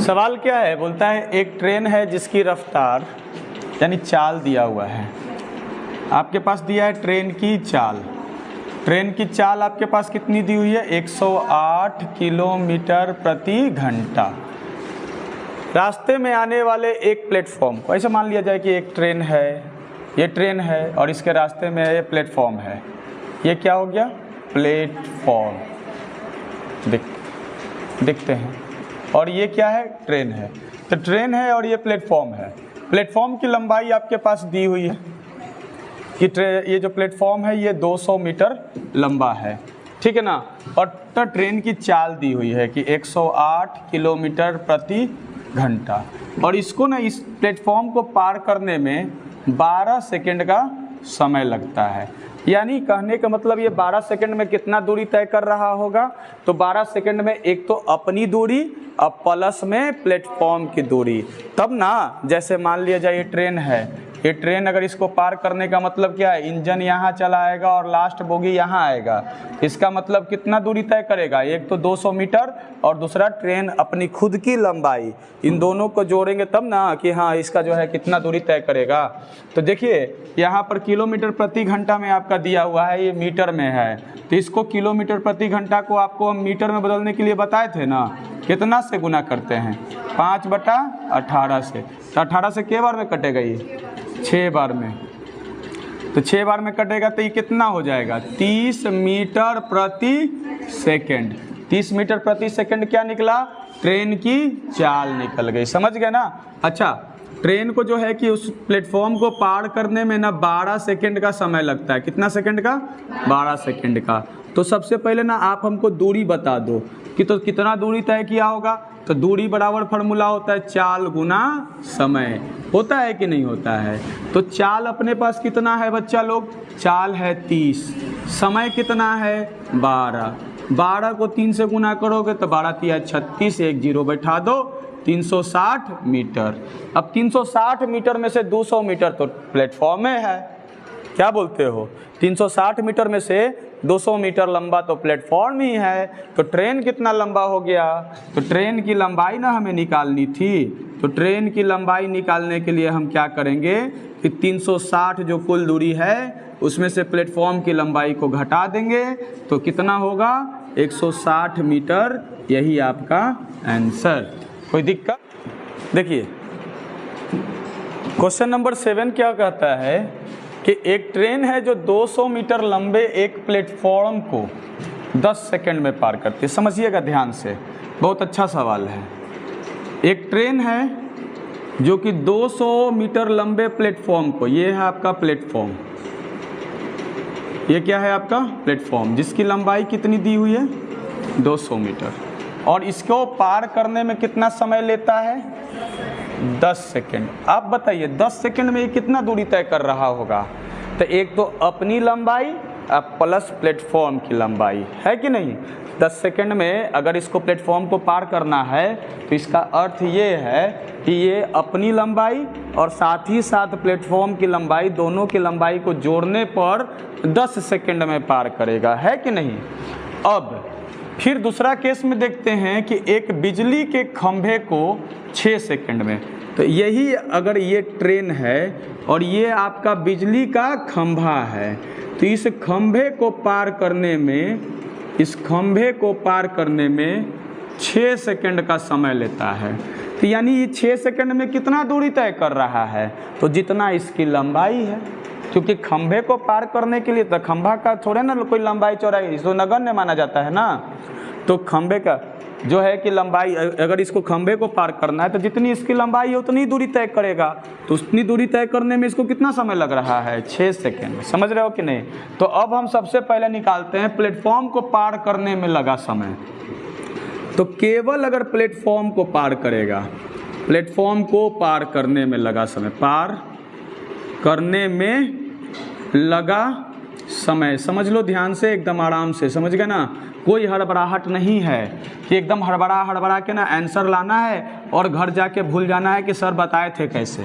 सवाल क्या है, बोलता है एक ट्रेन है जिसकी रफ्तार यानी चाल दिया हुआ है। आपके पास दिया है ट्रेन की चाल। ट्रेन की चाल आपके पास कितनी दी हुई है? 108 किलोमीटर प्रति घंटा। रास्ते में आने वाले एक प्लेटफॉर्म को ऐसे मान लिया जाए कि एक ट्रेन है, ये ट्रेन है और इसके रास्ते में ये प्लेटफॉर्म है। ये क्या हो गया? प्लेटफॉर्म। देखते हैं। और ये क्या है? ट्रेन है। तो ट्रेन है और ये प्लेटफॉर्म है। प्लेटफॉर्म की लंबाई आपके पास दी हुई है कि ये जो प्लेटफॉर्म है ये 200 मीटर लंबा है, ठीक है ना। और तो ट्रेन की चाल दी हुई है कि 108 किलोमीटर प्रति घंटा। और इसको ना, इस प्लेटफॉर्म को पार करने में 12 सेकेंड का समय लगता है। यानी कहने का मतलब ये 12 सेकंड में कितना दूरी तय कर रहा होगा? तो 12 सेकंड में एक तो अपनी दूरी और प्लस में प्लेटफॉर्म की दूरी। तब ना, जैसे मान लिया जाए ये ट्रेन है, ये ट्रेन अगर इसको पार करने का मतलब क्या है? इंजन यहाँ चला आएगा और लास्ट बोगी यहाँ आएगा। इसका मतलब कितना दूरी तय करेगा? एक तो 200 मीटर और दूसरा ट्रेन अपनी खुद की लंबाई। इन दोनों को जोड़ेंगे तब ना कि हाँ इसका जो है कितना दूरी तय करेगा। तो देखिए यहाँ पर किलोमीटर प्रति घंटा में आपका दिया हुआ है, ये मीटर में है। तो इसको किलोमीटर प्रति घंटा को आपको हम मीटर में बदलने के लिए बताए थे ना। कितना से गुना करते हैं? 5/18 से। तो 18 से के बार में कटेगा? ये 6 बार में। तो 6 बार में कटेगा तो ये कितना हो जाएगा? 30 मीटर प्रति सेकंड। 30 मीटर प्रति सेकंड क्या निकला? ट्रेन की चाल निकल गई। समझ गए ना? अच्छा, ट्रेन को जो है कि उस प्लेटफॉर्म को पार करने में ना 12 सेकंड का समय लगता है। कितना सेकंड का? 12 सेकंड का। तो सबसे पहले ना आप हमको दूरी बता दो कि तो कितना दूरी तय किया होगा। तो दूरी बराबर फार्मूला होता है चाल गुना समय। होता है कि नहीं होता है? तो चाल अपने पास कितना है बच्चा लोग? चाल है 30। समय कितना है? 12। 12 को 3 से गुना करोगे तो 12 तिया 36, एक जीरो बैठा दो, 360 मीटर। अब 360 मीटर में से 200 मीटर तो प्लेटफॉर्म में है। क्या बोलते हो? 360 मीटर में से 200 मीटर लंबा तो प्लेटफॉर्म ही है। तो ट्रेन कितना लंबा हो गया? तो ट्रेन की लंबाई ना हमें निकालनी थी। तो ट्रेन की लंबाई निकालने के लिए हम क्या करेंगे कि 360 जो कुल दूरी है उसमें से प्लेटफॉर्म की लंबाई को घटा देंगे। तो कितना होगा? 160 मीटर। यही आपका आंसर। कोई दिक्कत? देखिए क्वेश्चन नंबर 7 क्या कहता है कि एक ट्रेन है जो 200 मीटर लंबे एक प्लेटफॉर्म को 10 सेकंड में पार करती है। समझिएगा ध्यान से, बहुत अच्छा सवाल है। एक ट्रेन है जो कि 200 मीटर लंबे प्लेटफॉर्म को, ये है आपका प्लेटफॉर्म, ये क्या है आपका प्लेटफॉर्म, जिसकी लंबाई कितनी दी हुई है? 200 मीटर। और इसको पार करने में कितना समय लेता है? 10 सेकंड। आप बताइए 10 सेकंड में ये कितना दूरी तय कर रहा होगा? तो एक तो अपनी लंबाई प्लस प्लेटफॉर्म की लंबाई, है कि नहीं? 10 सेकंड में अगर इसको प्लेटफॉर्म को पार करना है तो इसका अर्थ ये है कि ये अपनी लंबाई और साथ ही साथ प्लेटफॉर्म की लंबाई, दोनों की लंबाई को जोड़ने पर 10 सेकंड में पार करेगा, है कि नहीं? अब फिर दूसरा केस में देखते हैं कि एक बिजली के खंभे को 6 सेकंड में। तो यही अगर ये ट्रेन है और ये आपका बिजली का खंभा है, तो इस खंभे को पार करने में, इस खंभे को पार करने में 6 सेकंड का समय लेता है। तो यानी ये 6 सेकंड में कितना दूरी तय कर रहा है? तो जितना इसकी लंबाई है। क्योंकि खंभे को पार करने के लिए तो खंभा का थोड़े ना कोई लंबाई चौड़ाई, इसको नगण्य माना जाता है ना। तो खंभे का जो है कि लंबाई, अगर इसको खंभे को पार करना है तो जितनी इसकी लंबाई है उतनी दूरी तय करेगा। तो उतनी दूरी तय करने में इसको कितना समय लग रहा है? 6 सेकंड। समझ रहे हो कि नहीं? तो अब हम सबसे पहले निकालते हैं प्लेटफॉर्म को पार करने में लगा समय। तो केवल अगर प्लेटफॉर्म को पार करेगा, प्लेटफॉर्म को पार करने में लगा समय, पार करने में लगा समय, समझ लो ध्यान से, एकदम आराम से, समझ गए ना? कोई हड़बड़ाहट नहीं है कि एकदम हड़बड़ा के ना आंसर लाना है और घर जाके भूल जाना है कि सर बताए थे कैसे,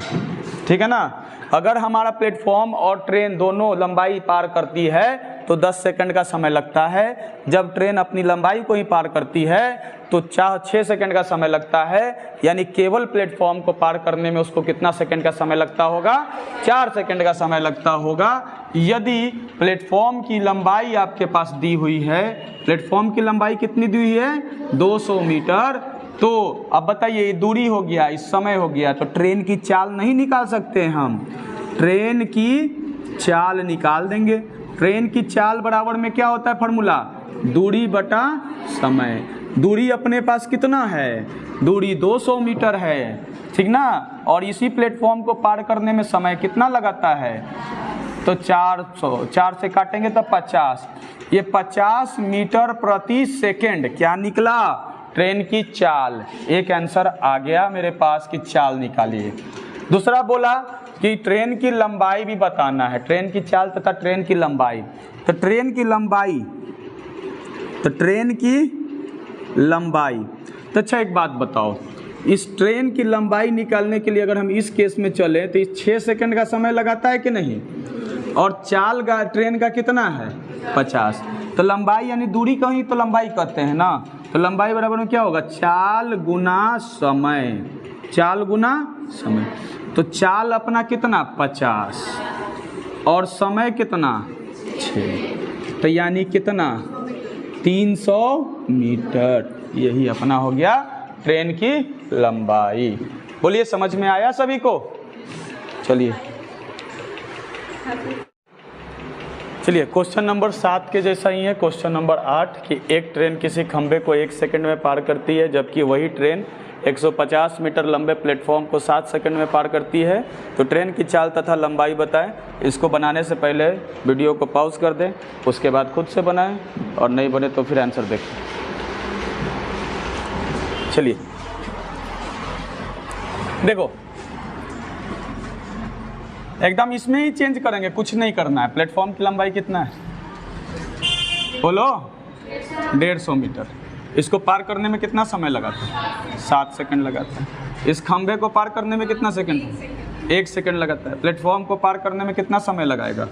ठीक है ना? अगर हमारा प्लेटफॉर्म और ट्रेन दोनों लंबाई पार करती है तो 10 सेकंड का समय लगता है। जब ट्रेन अपनी लंबाई को ही पार करती है तो 6 सेकंड का समय लगता है, यानी केवल प्लेटफॉर्म को पार करने में उसको कितना सेकंड का समय लगता होगा? 4 सेकंड का समय लगता होगा। यदि प्लेटफॉर्म की लंबाई आपके पास दी हुई है, प्लेटफॉर्म की लंबाई कितनी दी हुई है? 200 मीटर। तो अब बताइए, दूरी हो गया, इस समय हो गया, तो ट्रेन की चाल नहीं निकाल सकते हम? ट्रेन की चाल निकाल देंगे। ट्रेन की चाल बराबर में क्या होता है फॉर्मूला? दूरी बटा समय। दूरी अपने पास कितना है? दूरी 200 मीटर है, ठीक ना। और इसी प्लेटफॉर्म को पार करने में समय कितना लगाता है? तो 4 से काटेंगे तो 50। ये 50 मीटर प्रति सेकेंड क्या निकला? ट्रेन की चाल। एक आंसर आ गया मेरे पास कि चाल निकालिए। दूसरा बोला कि ट्रेन की लंबाई भी बताना है, ट्रेन की चाल तथा ट्रेन की लंबाई। तो ट्रेन की लंबाई, तो अच्छा एक बात बताओ, इस ट्रेन की लंबाई निकालने के लिए अगर हम इस केस में चलें तो इस 6 सेकंड का समय लगाता है कि नहीं? और चाल का ट्रेन का कितना है? 50। तो लंबाई यानी दूरी को ही तो लंबाई कहते हैं ना। तो लंबाई बराबर में क्या होगा? चाल गुना समय। चाल गुना समय। तो चाल अपना कितना? 50 और समय कितना? 6। तो यानी कितना? 300 मीटर। यही अपना हो गया ट्रेन की लंबाई। बोलिए, समझ में आया सभी को? चलिए क्वेश्चन नंबर 7 के जैसा ही है क्वेश्चन नंबर 8 कि एक ट्रेन किसी खंभे को 1 सेकंड में पार करती है, जबकि वही ट्रेन 150 मीटर लंबे प्लेटफॉर्म को 7 सेकंड में पार करती है। तो ट्रेन की चाल तथा लंबाई बताएं। इसको बनाने से पहले वीडियो को पॉज कर दें, उसके बाद खुद से बनाएं, और नहीं बने तो फिर आंसर देखें। चलिए देखो, एकदम इसमें ही चेंज करेंगे, कुछ नहीं करना है। प्लेटफॉर्म की लंबाई कितना है? बोलो। 150 मीटर। इसको पार करने में कितना समय लगाता है? 7 सेकंड लगाता है। इस खंभे को पार करने में कितना सेकंड? 1 सेकंड लगाता है। प्लेटफॉर्म को पार करने में कितना समय लगाएगा?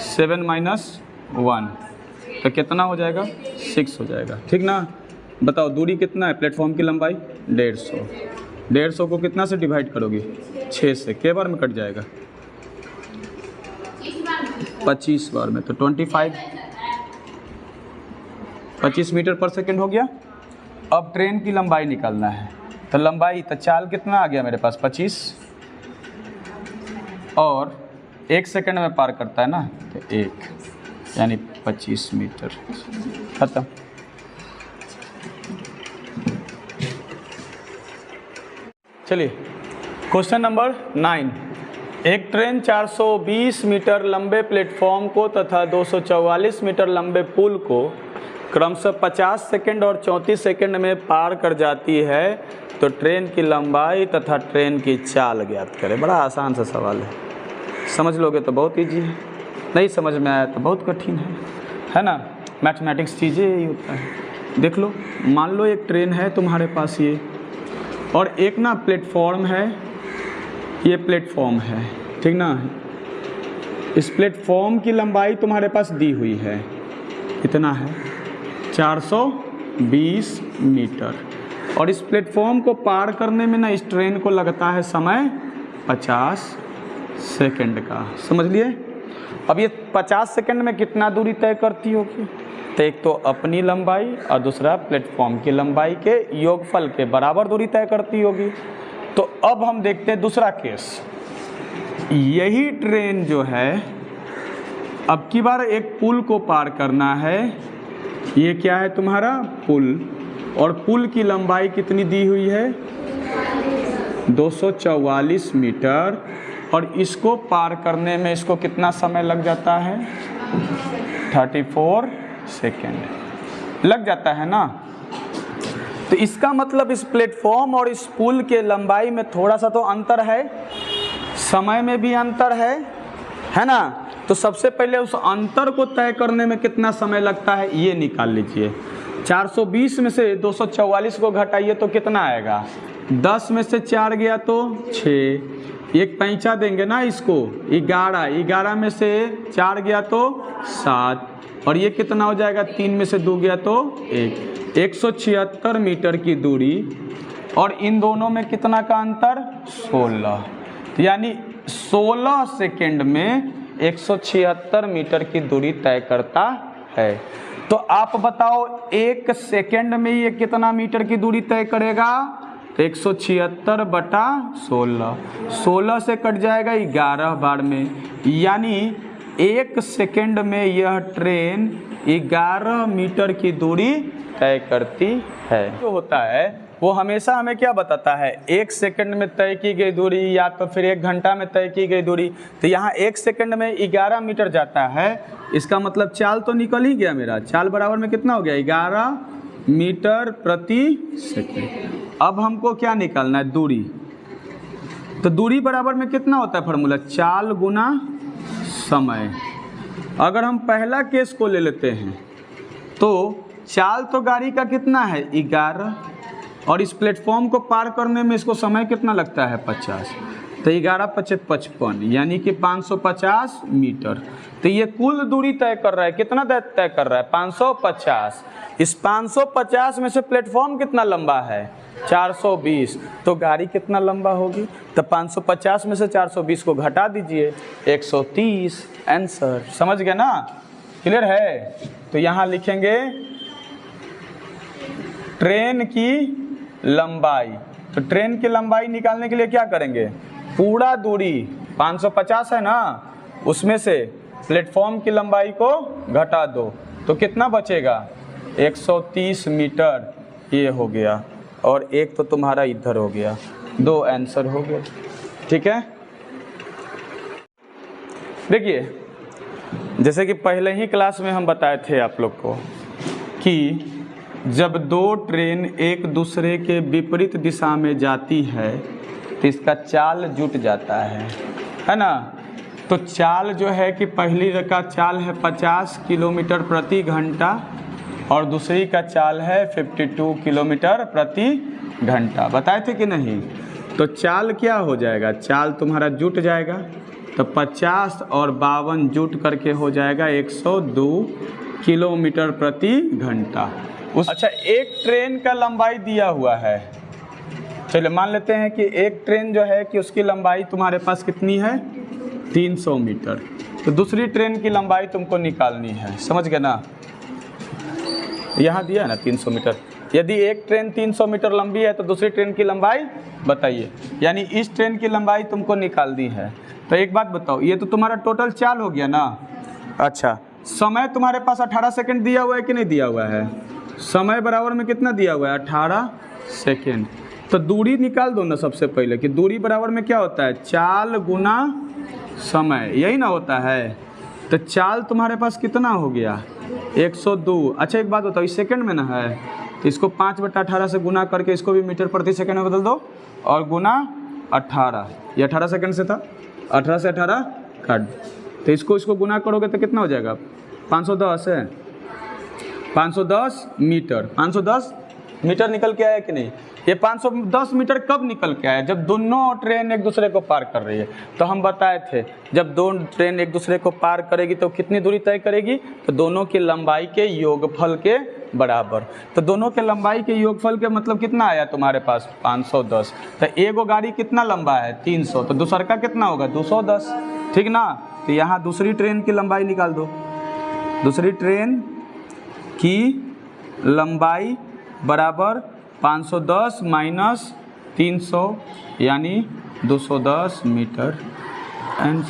7 - 1 तो कितना हो जाएगा? 6 हो जाएगा, ठीक ना। बताओ दूरी कितना है? प्लेटफॉर्म की लंबाई 150। 150 को कितना से डिवाइड करोगे? 6 से। के बार में कट जाएगा? 25 बार में। तो 25 मीटर पर सेकंड हो गया। अब ट्रेन की लंबाई निकालना है। तो लंबाई, तो चाल कितना आ गया मेरे पास? 25, और 1 सेकंड में पार करता है ना, तो 1 यानी 25 मीटर। खत्म। चलिए क्वेश्चन नंबर 9। एक ट्रेन 420 मीटर लंबे प्लेटफॉर्म को तथा 244 मीटर लंबे पुल को क्रमशः 50 सेकंड और 34 सेकंड में पार कर जाती है। तो ट्रेन की लंबाई तथा ट्रेन की चाल ज्ञात करें। बड़ा आसान सा सवाल है, समझ लोगे तो बहुत ईजी है, नहीं समझ में आया तो बहुत कठिन है ना। मैथमेटिक्स चीज़ें यही होता है। देख लो, मान लो एक ट्रेन है तुम्हारे पास ये, और एक ना प्लेटफॉर्म है, ये प्लेटफॉर्म है, ठीक ना। इस प्लेटफॉर्म की लंबाई तुम्हारे पास दी हुई है, कितना है? 420 मीटर। और इस प्लेटफॉर्म को पार करने में ना इस ट्रेन को लगता है समय 50 सेकंड का। समझ लिए? अब ये 50 सेकंड में कितना दूरी तय करती होगी? तो एक तो अपनी लंबाई और दूसरा प्लेटफॉर्म की लंबाई के योगफल के बराबर दूरी तय करती होगी। तो अब हम देखते हैं दूसरा केस। यही ट्रेन जो है, अब की बार एक पुल को पार करना है। ये क्या है तुम्हारा? पुल। और पुल की लंबाई कितनी दी हुई है? 244 मीटर। और इसको पार करने में इसको कितना समय लग जाता है? 34 सेकेंड लग जाता है ना। तो इसका मतलब इस प्लेटफॉर्म और इस पुल के लंबाई में थोड़ा सा तो अंतर है, समय में भी अंतर है ना। तो सबसे पहले उस अंतर को तय करने में कितना समय लगता है ये निकाल लीजिए। 420 में से 244 को घटाइए तो कितना आएगा? 10 में से 4 गया तो 6, एक पैंचा देंगे ना इसको, 11 में से 4 गया तो 7, और ये कितना हो जाएगा, 3 में से 2 गया तो 1, 176 मीटर की दूरी, और इन दोनों में कितना का अंतर, 16, यानी 16 सेकेंड में 176 मीटर की दूरी तय करता है। तो आप बताओ 1 सेकेंड में ये कितना मीटर की दूरी तय करेगा, तो 176 बटा 16, 16 से कट जाएगा 11 बार में, यानी 1 सेकेंड में यह ट्रेन 11 मीटर की दूरी तय करती है। जो होता है वो हमेशा हमें क्या बताता है, 1 सेकंड में तय की गई दूरी या तो फिर 1 घंटा में तय की गई दूरी। तो यहाँ 1 सेकंड में 11 मीटर जाता है, इसका मतलब चाल तो निकल ही गया मेरा, चाल बराबर में कितना हो गया, 11 मीटर प्रति सेकंड। अब हमको क्या निकालना है, दूरी। तो दूरी बराबर में कितना होता है फॉर्मूला, चाल गुना समय। अगर हम पहला केस को ले लेते हैं तो चाल तो गाड़ी का कितना है, 11, और इस प्लेटफॉर्म को पार करने में इसको समय कितना लगता है, 50। तो 11 × 5 = 55, यानी कि 550 मीटर। तो ये कुल दूरी तय कर रहा है, कितना तय कर रहा है, 550। इस 550 में से प्लेटफॉर्म कितना लंबा है, 420, तो गाड़ी कितना लंबा होगी, तो 550 में से 420 को घटा दीजिए, 130 आंसर। समझ गए ना, क्लियर है। तो यहाँ लिखेंगे ट्रेन की लंबाई। तो ट्रेन की लंबाई निकालने के लिए क्या करेंगे, पूरा दूरी 550 है ना, उसमें से प्लेटफॉर्म की लंबाई को घटा दो, तो कितना बचेगा, 130 मीटर ये हो गया, और एक तो तुम्हारा इधर हो गया, 2 आंसर हो गया। ठीक है, देखिए जैसे कि पहले ही क्लास में हम बताए थे आप लोग को कि जब 2 ट्रेन एक दूसरे के विपरीत दिशा में जाती है तो इसका चाल जुट जाता है ना। तो चाल जो है कि पहली का चाल है 50 किलोमीटर प्रति घंटा और दूसरी का चाल है 52 किलोमीटर प्रति घंटा। बताए थे कि नहीं। तो चाल क्या हो जाएगा, चाल तुम्हारा जुट जाएगा, तो 50 और 52 जुट करके हो जाएगा 102 किलोमीटर प्रति घंटा। अच्छा, एक ट्रेन का लंबाई दिया हुआ है, चलिए मान लेते हैं कि एक ट्रेन जो है कि उसकी लंबाई तुम्हारे पास कितनी है, 300 मीटर। तो दूसरी ट्रेन की लंबाई तुमको निकालनी है, समझ गए ना। यहाँ दिया है ना 300 मीटर। यदि एक ट्रेन 300 मीटर लंबी है तो दूसरी ट्रेन की लंबाई बताइए, यानी इस ट्रेन की लंबाई तुमको निकालनी है। तो एक बात बताओ, ये तो तुम्हारा टोटल चाल हो गया ना। अच्छा, समय तुम्हारे पास 18 सेकंड दिया हुआ है कि नहीं दिया हुआ है, समय बराबर में कितना दिया हुआ है, 18 सेकंड। तो दूरी निकाल दो ना सबसे पहले, कि दूरी बराबर में क्या होता है, चाल गुना समय, यही ना होता है। तो चाल तुम्हारे पास कितना हो गया, 102। अच्छा एक बात बताओ, इस सेकंड में ना है, तो इसको 5/18 से गुना करके इसको भी मीटर प्रति सेकंड में बदल दो और गुना 18। ये 18 सेकंड से था, 18 से 18 काट, तो इसको गुना करोगे तो कितना हो जाएगा, 510 है, 510 मीटर। 510 मीटर निकल के आया कि नहीं। ये 510 मीटर कब निकल के आया, जब दोनों ट्रेन एक दूसरे को पार कर रही है। तो हम बताए थे जब दो ट्रेन एक दूसरे को पार करेगी तो कितनी दूरी तय करेगी, तो दोनों की लंबाई के योगफल के बराबर। तो दोनों के लंबाई के योगफल के मतलब कितना आया तुम्हारे पास, 510। तो एगो गाड़ी कितना लंबा है, 300, तो दूसर का कितना होगा, 210, ठीक ना। तो यहाँ दूसरी ट्रेन की लंबाई निकाल दो। दूसरी ट्रेन की लंबाई बराबर 510 माइनस 300 यानी 210 मीटर। एंड